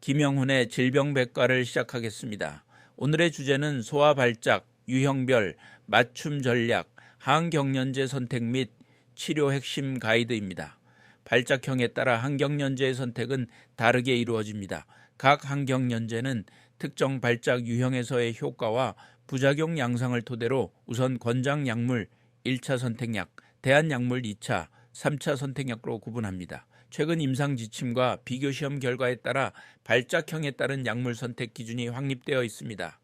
김영훈의 질병백과를 시작하겠습니다. 오늘의 주제는 소아 발작, 유형별, 맞춤 전략, 항경련제 선택 및 치료 핵심 가이드입니다. 발작형에 따라 항경련제의 선택은 다르게 이루어집니다. 각 항경련제는 특정 발작 유형에서의 효과와 부작용 양상을 토대로 우선 권장 약물 1차 선택약, 대안약물 2차, 3차 선택약으로 구분합니다. 최근 임상 지침과 비교 시험 결과에 따라 발작형에 따른 약물 선택 기준이 확립되어 있습니다.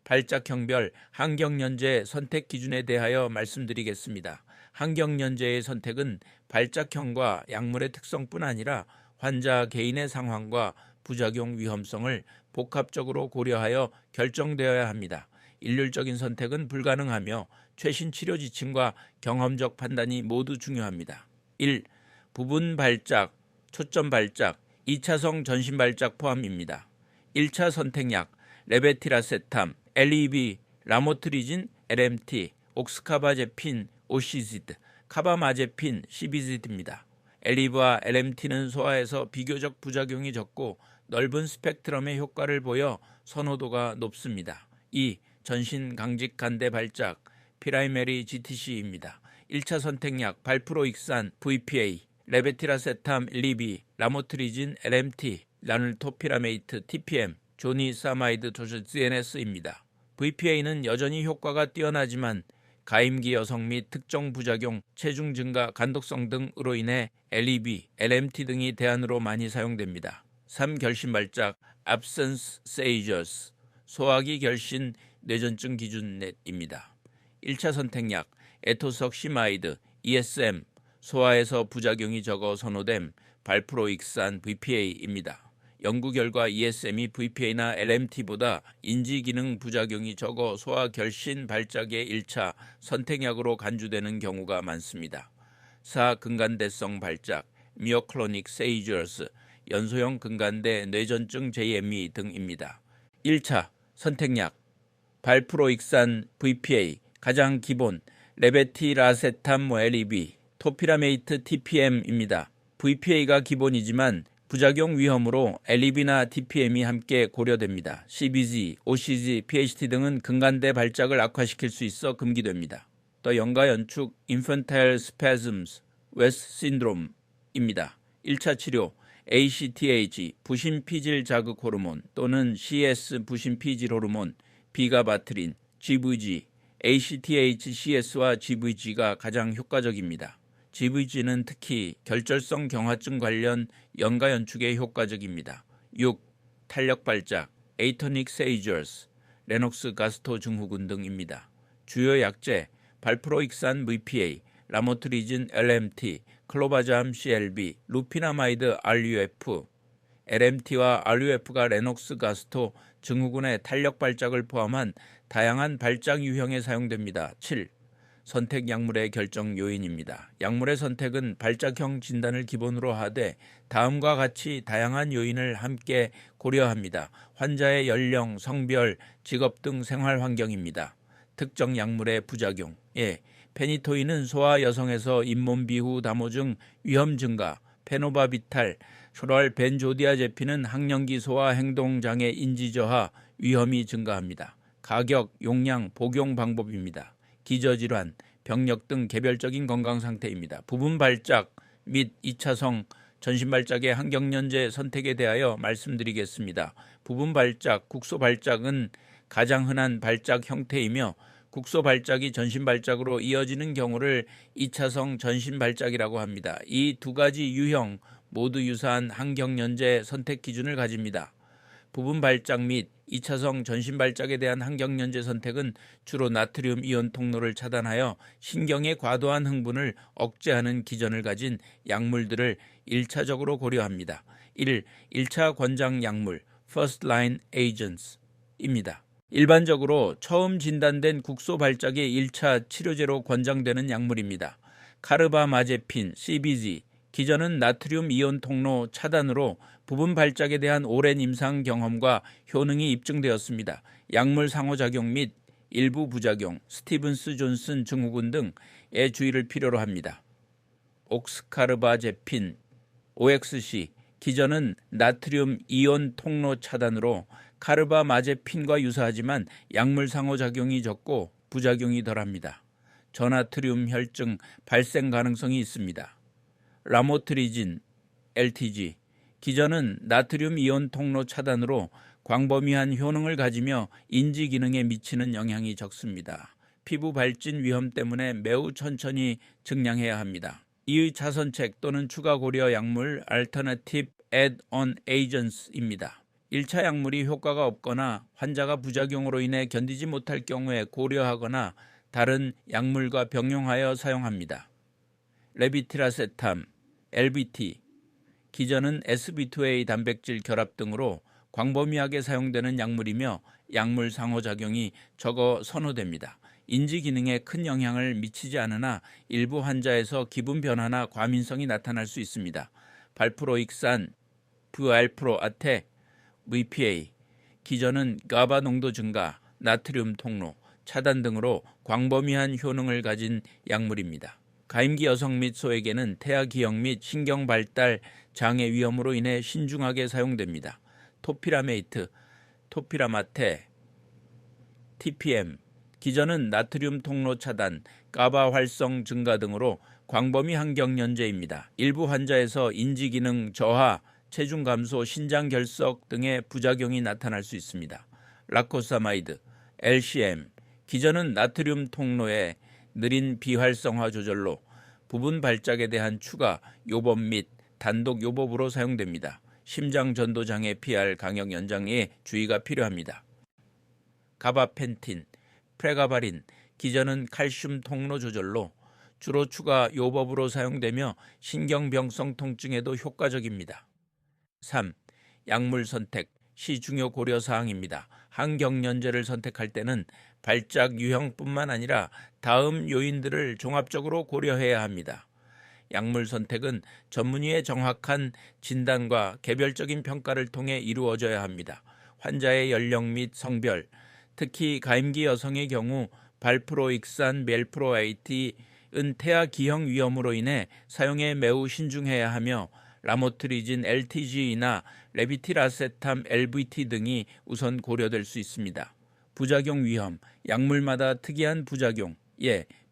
발작형별 항경련제 선택 기준에 대하여 말씀드리겠습니다. 항경련제의 선택은 발작형과 약물의 특성뿐 아니라 환자 개인의 상황과 부작용 위험성을 복합적으로 고려하여 결정되어야 합니다. 일률적인 선택은 불가능하며 최신 치료 지침과 경험적 판단이 모두 중요합니다. 1. 부분 발작, 초점 발작, 2차성 전신 발작 포함입니다. 1차 선택약, 레베티라세탐, LEB, 라모트리진, LMT, 옥스카바제핀, 오시지드, 카바마제핀, 시비지드입니다. LEB와 LMT는 소아에서 비교적 부작용이 적고 넓은 스펙트럼의 효과를 보여 선호도가 높습니다. 2. 전신 강직 간대 발작, 피라이메리 GTC입니다. 1차 선택약 발프로익산, VPA, 레베티라세탐, LEB, 라모트리진, LMT, 라눌토피라메이트, TPM, 조니사마이드 도시ZNS입니다. VPA는 여전히 효과가 뛰어나지만 가임기 여성 및 특정 부작용, 체중 증가, 간독성 등으로 인해 LEB, LMT 등이 대안으로 많이 사용됩니다. 3. 결신 발작, absence seizures, 소화기 결신 뇌전증 기준넷입니다. 1차 선택약, 에토석시마이드, ESM, 소아에서 부작용이 적어 선호됨, 발프로익산, VPA입니다. 연구 결과 ESM이 VPA나 LMT보다 인지기능 부작용이 적어 소아 결신 발작의 1차 선택약으로 간주되는 경우가 많습니다. 4. 근간대성 발작, 미오클로닉 세이저스, 연소형 근간대 뇌전증 JME 등입니다. 1차 선택약, 발프로익산, VPA, 가장 기본, 레베티라세탐, LEB, 토피라메이트, TPM입니다. VPA가 기본이지만 부작용 위험으로 LEB나 TPM이 함께 고려됩니다. CBG, OCG, PHT 등은 근간대 발작을 악화시킬 수 있어 금기됩니다. 또 연가 연축, infantile spasms, West syndrome입니다. 1차 치료, ACTH, 부신피질 자극 호르몬 또는 CS 부신피질 호르몬, 비가바트린, GVG, ACTH, CS와 GVG가 가장 효과적입니다. GVG는 특히 결절성 경화증 관련 연가 연축에 효과적입니다. 6. 탄력 발작, 에이토닉 세이저스, 레녹스 가스토 증후군 등입니다. 주요 약제, 발프로익산 VPA, 라모트리진 LMT, 클로바잠 CLB, 루피나마이드 RUF, LMT와 RUF가 레녹스 가스토 증후군의 탄력 발작을 포함한 다양한 발작 유형에 사용됩니다. 7. 선택 약물의 결정 요인입니다. 약물의 선택은 발작형 진단을 기본으로 하되 다음과 같이 다양한 요인을 함께 고려합니다. 환자의 연령, 성별, 직업 등 생활 환경입니다. 특정 약물의 부작용. 페니토인은 소아 여성에서 잇몸 비후 다모증 위험 증가, 페노바비탈, 쇼랄 벤조디아제핀은 학령기 소아 행동장애 인지 저하 위험이 증가합니다. 가격, 용량, 복용 방법입니다. 기저질환, 병력 등 개별적인 건강 상태입니다. 부분 발작 및 2차성 전신 발작의 항경련제 선택에 대하여 말씀드리겠습니다. 부분 발작, 국소 발작은 가장 흔한 발작 형태이며 국소 발작이 전신 발작으로 이어지는 경우를 2차성 전신 발작이라고 합니다. 이 두 가지 유형 모두 유사한 항경련제 선택 기준을 가집니다. 부분 발작 및 2차성 전신 발작에 대한 항경련제 선택은 주로 나트륨 이온 통로를 차단하여 신경의 과도한 흥분을 억제하는 기전을 가진 약물들을 1차적으로 고려합니다. 1차 권장 약물 First Line Agents입니다. 일반적으로 처음 진단된 국소 발작의 1차 치료제로 권장되는 약물입니다. 카르바마제핀, CBG, 기전은 나트륨 이온 통로 차단으로 부분 발작에 대한 오랜 임상 경험과 효능이 입증되었습니다. 약물 상호작용 및 일부 부작용, 스티븐스 존슨 증후군 등의 주의를 필요로 합니다. 옥스카르바제핀, OXC, 기전은 나트륨 이온 통로 차단으로 카르바마제핀과 유사하지만 약물 상호작용이 적고 부작용이 덜합니다. 저나트륨 혈증 발생 가능성이 있습니다. 라모트리진 LTG 기전은 나트륨 이온 통로 차단으로 광범위한 효능을 가지며 인지 기능에 미치는 영향이 적습니다. 피부 발진 위험 때문에 매우 천천히 증량해야 합니다. 이의 차선책 또는 추가 고려 약물 Alternative Add-on Agents입니다. 1차 약물이 효과가 없거나 환자가 부작용으로 인해 견디지 못할 경우에 고려하거나 다른 약물과 병용하여 사용합니다. 레비티라세탐 LBT 기전은 SB2A 단백질 결합 등으로 광범위하게 사용되는 약물이며 약물 상호작용이 적어 선호됩니다. 인지 기능에 큰 영향을 미치지 않으나 일부 환자에서 기분 변화나 과민성이 나타날 수 있습니다. 발프로익산, 브알프로아테, VPA 기전은 가바 농도 증가, 나트륨 통로, 차단 등으로 광범위한 효능을 가진 약물입니다. 가임기 여성 및 소에게는 태아 기형 및 신경 발달 장애 위험으로 인해 신중하게 사용됩니다. 토피라메이트, 토피라마테, TPM 기전은 나트륨 통로 차단, 가바 활성 증가 등으로 광범위 항경련제입니다. 일부 환자에서 인지 기능 저하, 체중 감소, 신장 결석 등의 부작용이 나타날 수 있습니다. 라코사마이드, LCM 기전은 나트륨 통로의 느린 비활성화 조절로 부분 발작에 대한 추가 요법 및 단독 요법으로 사용됩니다. 심장 전도 장애 피할 강력 연장에 주의가 필요합니다. 가바펜틴, 프레가바린 기전은 칼슘 통로 조절로 주로 추가 요법으로 사용되며 신경병성 통증에도 효과적입니다. 3. 약물 선택 시 중요 고려 사항입니다. 항경련제를 선택할 때는 발작 유형뿐만 아니라 다음 요인들을 종합적으로 고려해야 합니다. 약물 선택은 전문의의 정확한 진단과 개별적인 평가를 통해 이루어져야 합니다. 환자의 연령 및 성별, 특히 가임기 여성의 경우 발프로익산, 멜프로아이티은 태아 기형 위험으로 인해 사용에 매우 신중해야 하며 라모트리진 LTG나 레비티라세탐 LVT 등이 우선 고려될 수 있습니다. 부작용 위험, 약물마다 특이한 부작용,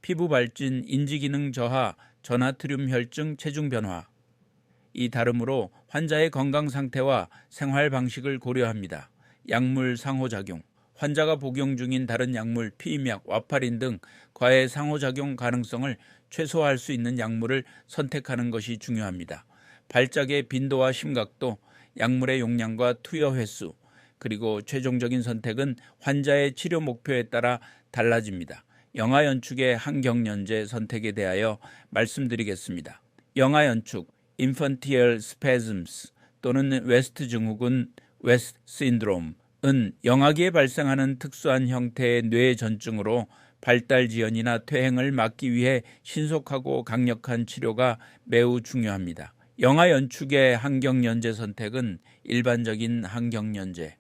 피부 발진, 인지기능 저하, 저나트륨 혈증, 체중 변화. 이 다름으로 환자의 건강 상태와 생활 방식을 고려합니다. 약물 상호작용, 환자가 복용 중인 다른 약물, 피임약, 와파린 등 과해 상호작용 가능성을 최소화할 수 있는 약물을 선택하는 것이 중요합니다. 발작의 빈도와 심각도, 약물의 용량과 투여 횟수, 그리고 최종적인 선택은 환자의 치료 목표에 따라 달라집니다. 영아 연축의 항경련제 선택에 대하여 말씀드리겠습니다. 영아 연축, Infantile Spasms 또는 웨스트 증후군, 웨스트 신드롬은 영아기에 발생하는 특수한 형태의 뇌 전증으로 발달 지연이나 퇴행을 막기 위해 신속하고 강력한 치료가 매우 중요합니다. 영아 연축의 항경련제 선택은 일반적인 항경련제,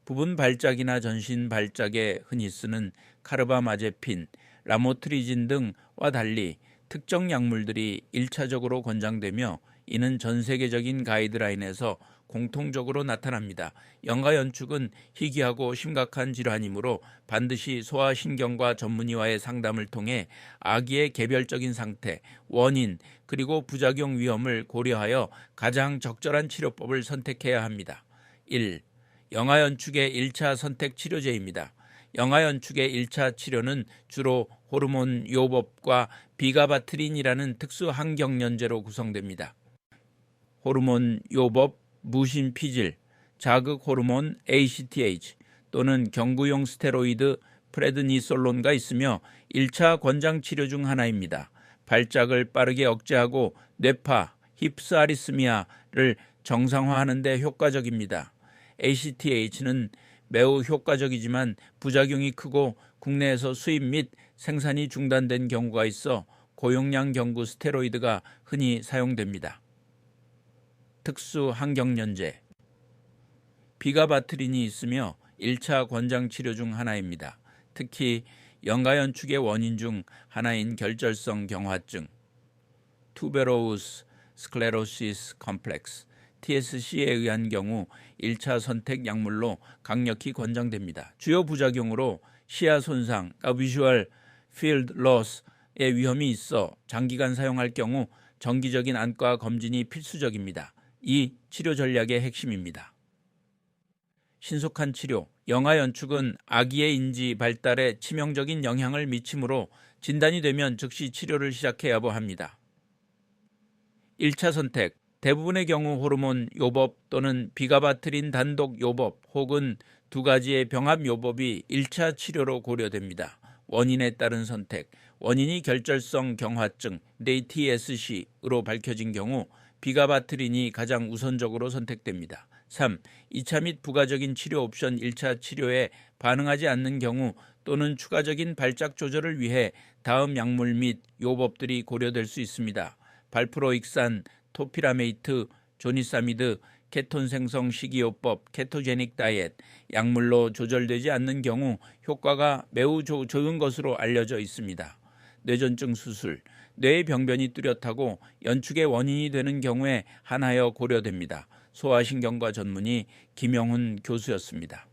부분 발작이나 전신 발작에 흔히 쓰는 카르바마제핀, 라모트리진 등과 달리 특정 약물들이 1차적으로 권장되며 이는 전 세계적인 가이드라인에서 공통적으로 나타납니다. 영아 연축은 희귀하고 심각한 질환이므로 반드시 소아신경과 전문의와의 상담을 통해 아기의 개별적인 상태, 원인, 그리고 부작용 위험을 고려하여 가장 적절한 치료법을 선택해야 합니다. 1. 영아 연축의 1차 선택 치료제입니다. 영아 연축의 1차 치료는 주로 호르몬 요법과 비가바트린이라는 특수 항경련제로 구성됩니다. 호르몬 요법, 무신 피질, 자극 호르몬 ACTH 또는 경구용 스테로이드 프레드니솔론가 있으며 1차 권장 치료 중 하나입니다. 발작을 빠르게 억제하고 뇌파, 힙스 아리스미아를 정상화하는 데 효과적입니다. ACTH는 매우 효과적이지만 부작용이 크고 국내에서 수입 및 생산이 중단된 경우가 있어 고용량 경구 스테로이드가 흔히 사용됩니다. 특수 항경련제, 비가바트린이 있으며 1차 권장 치료 중 하나입니다. 특히 영아 연축의 원인 중 하나인 결절성 경화증, 투베로우스 스클레로시스 컴플렉스, TSC에 의한 경우 1차 선택 약물로 강력히 권장됩니다. 주요 부작용으로 시야 손상, Visual Field Loss의 위험이 있어 장기간 사용할 경우 정기적인 안과 검진이 필수적입니다. 이 치료 전략의 핵심입니다. 신속한 치료, 영아 연축은 아기의 인지 발달에 치명적인 영향을 미치므로 진단이 되면 즉시 치료를 시작해야 합니다. 1차 선택, 대부분의 경우 호르몬 요법 또는 비가바트린 단독 요법 혹은 두 가지의 병합 요법이 1차 치료로 고려됩니다. 원인에 따른 선택, 원인이 결절성 경화증, TSC로 밝혀진 경우 비가바트린이 가장 우선적으로 선택됩니다. 3. 2차 및 부가적인 치료 옵션 1차 치료에 반응하지 않는 경우 또는 추가적인 발작 조절을 위해 다음 약물 및 요법들이 고려될 수 있습니다. 발프로익산, 토피라메이트, 조니사미드, 케톤 생성 식이요법, 케토제닉 다이엣, 약물로 조절되지 않는 경우 효과가 매우 적은 것으로 알려져 있습니다. 뇌전증 수술, 뇌의 병변이 뚜렷하고 연축의 원인이 되는 경우에 한하여 고려됩니다. 소아신경과 전문의 김영훈 교수였습니다.